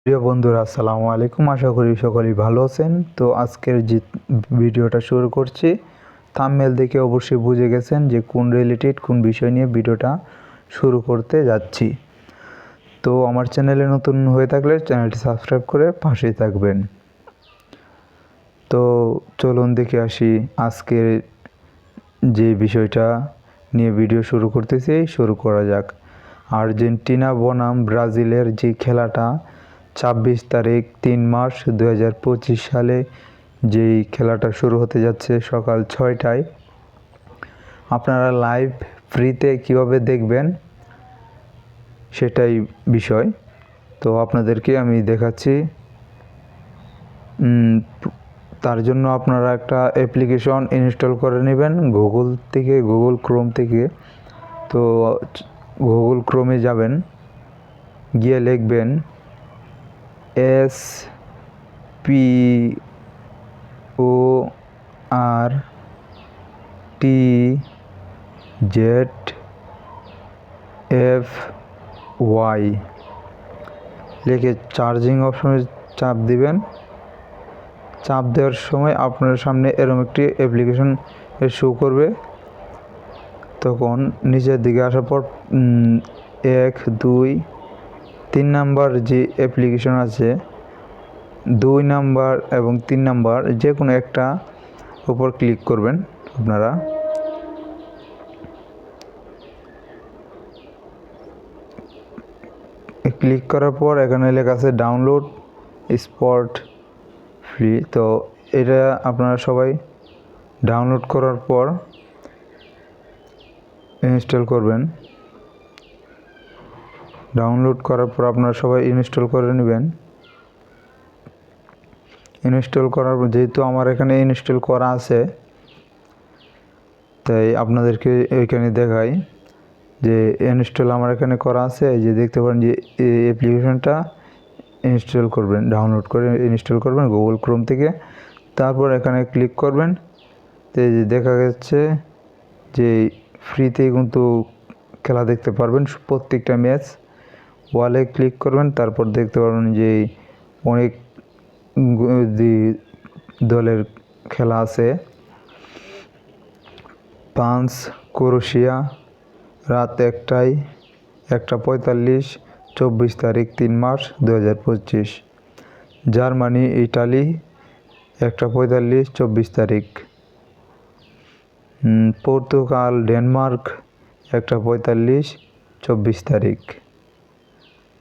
প্রিয় বন্ধুরা, আসসালামু আলাইকুম। আশা করি সকলেই ভালো আছেন। তো আজকের যে ভিডিওটা শুরু করছি, থাম্বনেল দেখে অবশ্যই বুঝে গেছেন যে কোন বিষয় নিয়ে ভিডিওটা শুরু করতে যাচ্ছি। তো আমার চ্যানেলে নতুন হয়ে থাকলে চ্যানেলটি সাবস্ক্রাইব করে পাশেই থাকবেন। তো চলুন দেখে আসি আজকের যে বিষয়টা নিয়ে ভিডিও শুরু করতেছি। শুরু করা যাক। আর্জেন্টিনা বনাম ব্রাজিলের যে খেলাটা 26 তারিখ 3 মার্চ 2025 সালে যেই খেলাটা শুরু হতে যাচ্ছে সকাল 6টায়, আপনারা লাইভ ফ্রিতে কিভাবে দেখবেন সেটাই বিষয়। তো আপনাদেরকে আমি দেখাচ্ছি। তার জন্য আপনারা একটা অ্যাপ্লিকেশন ইনস্টল করে নেবেন গুগল ক্রোম থেকে। তো গুগল ক্রোমে যাবেন, গিয়ে লিখবেন SPORTZFY লিখে চার্জিং অপশনে চাপ দিবেন। চাপ দেওয়ার সময় আপনার সামনে এরকম একটি অ্যাপ্লিকেশন শো করবে। তখন নিচের দিকে আসার পর 1, 2, 3 নাম্বার যে অ্যাপ্লিকেশন আছে, 2 নাম্বার এবং 3 নাম্বার যে কোনো একটা উপর ক্লিক করবেন। আপনারা ক্লিক করার পর এখানে লেখা আছে ডাউনলোড স্পট ফ্রি। তো এটা আপনারা সবাই ডাউনলোড করার পর ইনস্টল করবেন। ডাউনলোড করার পর আপনারা সবাই ইনস্টল করে নেবেন। ইনস্টল করার পর যেহেতু আমার এখানে ইনস্টল করা আছে, তাই আপনাদেরকে এখানে দেখাই যে ইনস্টল আমার এখানে করা আছে। এই যে দেখতে পারেন যে এই অ্যাপ্লিকেশনটা ইনস্টল করবেন, ডাউনলোড করে ইনস্টল করবেন গুগল ক্রোম থেকে। তারপর এখানে ক্লিক করবেন। তো এই যে দেখা যাচ্ছে যে ফ্রিতে কিন্তু খেলা দেখতে পারবেন প্রত্যেকটা ম্যাচ। ওয়ালে ক্লিক করবেন, তারপর দেখতে পারবেন যে অনেক দলের খেলা আছে। ফ্রান্স ক্রোয়েশিয়া রাত 1:45 24 তারিখ 3 মার্চ 2025। জার্মানি ইটালি 1:45 24 তারিখ। পর্তুগাল ডেনমার্ক 1:45 24 তারিখ।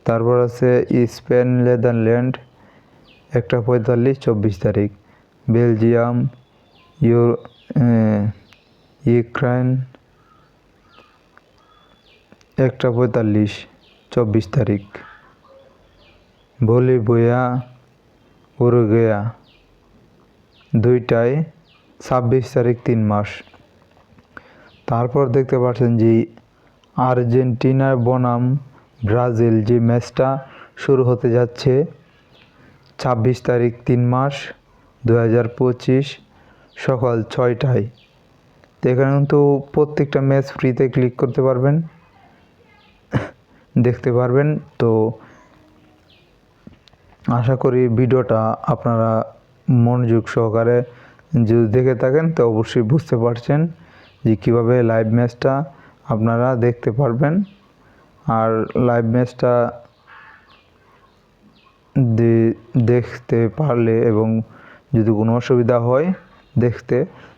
তারপর আছে স্পেন নেদারল্যান্ড 1:45 24 তারিখ। বেলজিয়াম ইউক্রেন 1:45 24 তারিখ। বলিভিয়া উরুগুয়ে 2:26 তারিখ 3 মাস। তারপর দেখতে পাচ্ছেন যে আর্জেন্টিনা বনাম ব্রাজিল যে ম্যাচটা শুরু হতে যাচ্ছে 26 তারিখ 3 মাস 2025 সকাল 6টায়। তো এখানে কিন্তু প্রত্যেকটা ম্যাচ ফ্রিতে ক্লিক করতে পারবেন, দেখতে পারবেন। তো আশা করি ভিডিওটা আপনারা মনোযোগ সহকারে যদি দেখে থাকেন তো অবশ্যই বুঝতে পারছেন যে কীভাবে লাইভ ম্যাচটা আপনারা দেখতে পারবেন। আর লাইভ ম্যাচটা দেখতে পারলে এবং যদি কোনো অসুবিধা হয় দেখতে,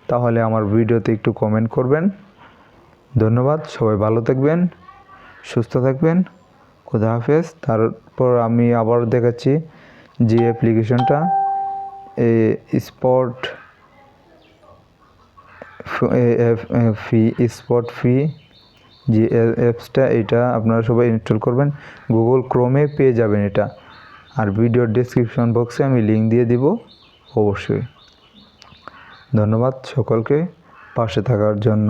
তাহলে আমার ভিডিওতে একটু কমেন্ট করবেন। ধন্যবাদ। সবাই ভালো থাকবেন, সুস্থ থাকবেন। খোদা হাফেজ। তারপর আমি আবার দেখাচ্ছি যে অ্যাপ্লিকেশনটা স্পট ফ্রি যে অ্যাপসটা, এটা আপনারা সবাই ইনস্টল করবেন। গুগল ক্রোমে পেয়ে যাবেন এটা। আর ভিডিওর ডেসক্রিপশন বক্সে আমি লিঙ্ক দিয়ে দিব অবশ্যই। ধন্যবাদ সকলকে পাশে থাকার জন্য।